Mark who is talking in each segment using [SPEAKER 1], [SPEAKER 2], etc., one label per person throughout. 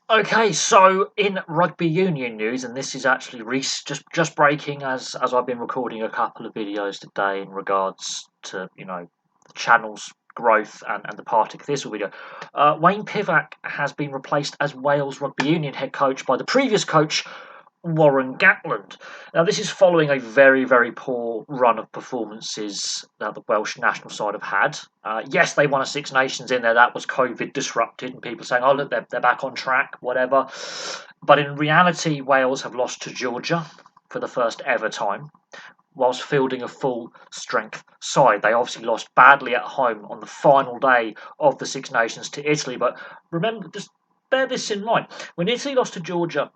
[SPEAKER 1] Okay, so in rugby union news, and this is actually just breaking as I've been recording a couple of videos today in regards to the channel's growth and the party this video. Wayne Pivac has been replaced as Wales rugby union head coach by the previous coach Warren Gatland. Now, this is following a very, very poor run of performances that the Welsh national side have had. Yes, they won a Six Nations in there. That was COVID disrupted, and people saying, oh, look, they're back on track, whatever. But in reality, Wales have lost to Georgia for the first ever time, whilst fielding a full strength side. They obviously lost badly at home on the final day of the Six Nations to Italy. But remember, just bear this in mind. When Italy lost to Georgia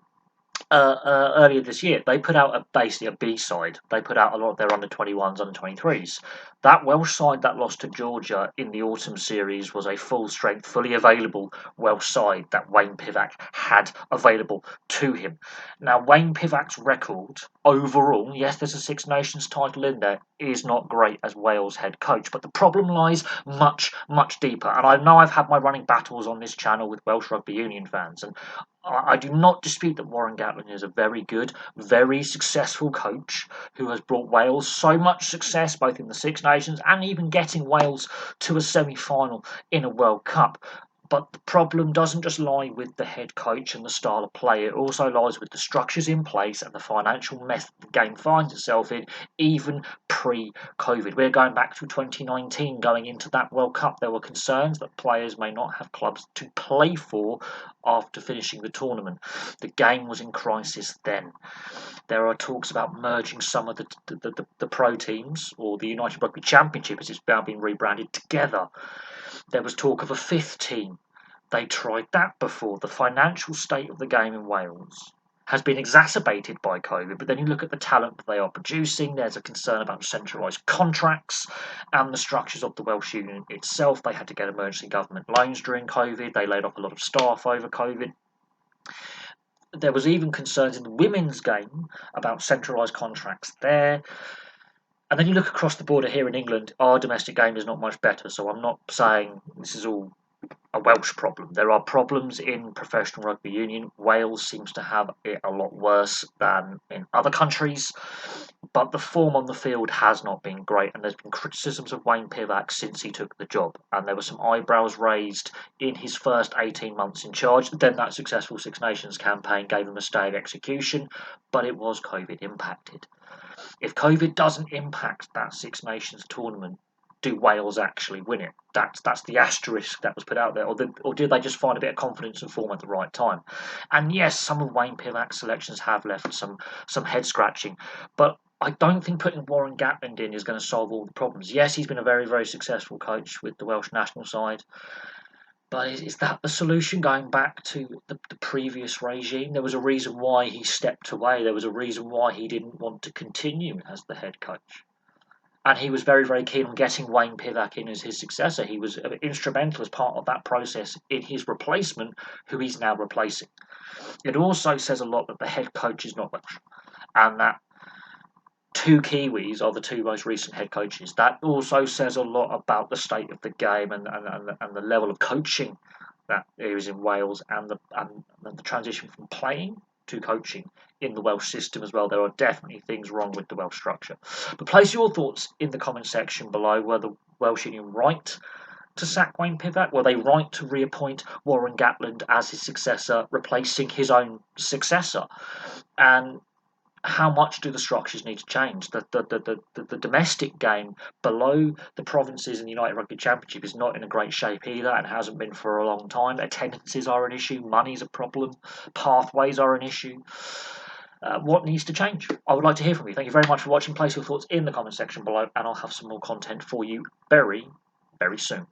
[SPEAKER 1] earlier this year, they put out basically a B side. They put out a lot of their under 21s, under 23s. That Welsh side that lost to Georgia in the autumn series was a full strength, fully available Welsh side that Wayne Pivac had available to him. Now, Wayne Pivac's record overall, yes, there's a Six Nations title in there, is not great as Wales head coach, but the problem lies much, much deeper. And I know I've had my running battles on this channel with Welsh rugby union fans, and I do not dispute that Warren Gatland is a very good, very successful coach who has brought Wales so much success both in the Six Nations and even getting Wales to a semi-final in a World Cup. But the problem doesn't just lie with the head coach and the style of play, it also lies with the structures in place and the financial mess the game finds itself in, even pre-COVID. We're going back to 2019, going into that World Cup. There were concerns that players may not have clubs to play for after finishing the tournament. The game was in crisis then. There are talks about merging some of the pro teams, or the United Rugby Championship as it's now been rebranded, together. There was talk of a fifth team. They tried that before. The financial state of the game in Wales has been exacerbated by COVID, but then you look at the talent that they are producing, there's a concern about centralised contracts and the structures of the Welsh Union itself. They had to get emergency government loans during COVID. They laid off a lot of staff over COVID. There was even concerns in the women's game about centralised contracts there. And then you look across the border here in England, our domestic game is not much better. So I'm not saying this is all a Welsh problem. There are problems in professional rugby union. Wales seems to have it a lot worse than in other countries. But the form on the field has not been great. And there's been criticisms of Wayne Pivac since he took the job. And there were some eyebrows raised in his first 18 months in charge. Then that successful Six Nations campaign gave him a stay of execution. But it was COVID impacted. If COVID doesn't impact that Six Nations tournament, do Wales actually win it? That's the asterisk that was put out there. Or did they just find a bit of confidence and form at the right time? And yes, some of Wayne Pivac's selections have left some head scratching, but I don't think putting Warren Gatland in is going to solve all the problems. Yes, he's been a very, very successful coach with the Welsh national side. But is that the solution, going back to the previous regime? There was a reason why he stepped away. There was a reason why he didn't want to continue as the head coach. And he was very, very keen on getting Wayne Pivac in as his successor. He was instrumental as part of that process in his replacement, who he's now replacing. It also says a lot that the head coach is not Welsh, and that two Kiwis are the two most recent head coaches. That also says a lot about the state of the game and the level of coaching that there is in Wales, and the transition from playing to coaching in the Welsh system as well. There are definitely things wrong with the Welsh structure. But place your thoughts in the comment section below. Were the Welsh Union right to sack Wayne Pivac? Were they right to reappoint Warren Gatland as his successor, replacing his own successor? And how much do the structures need to change? The domestic game below the provinces in the United Rugby Championship is not in a great shape either, and hasn't been for a long time. Attendances are an issue, money's a problem, pathways are an issue. What needs to change? I would like to hear from you. Thank you very much for watching. Place your thoughts in the comment section below, and I'll have some more content for you very, very soon.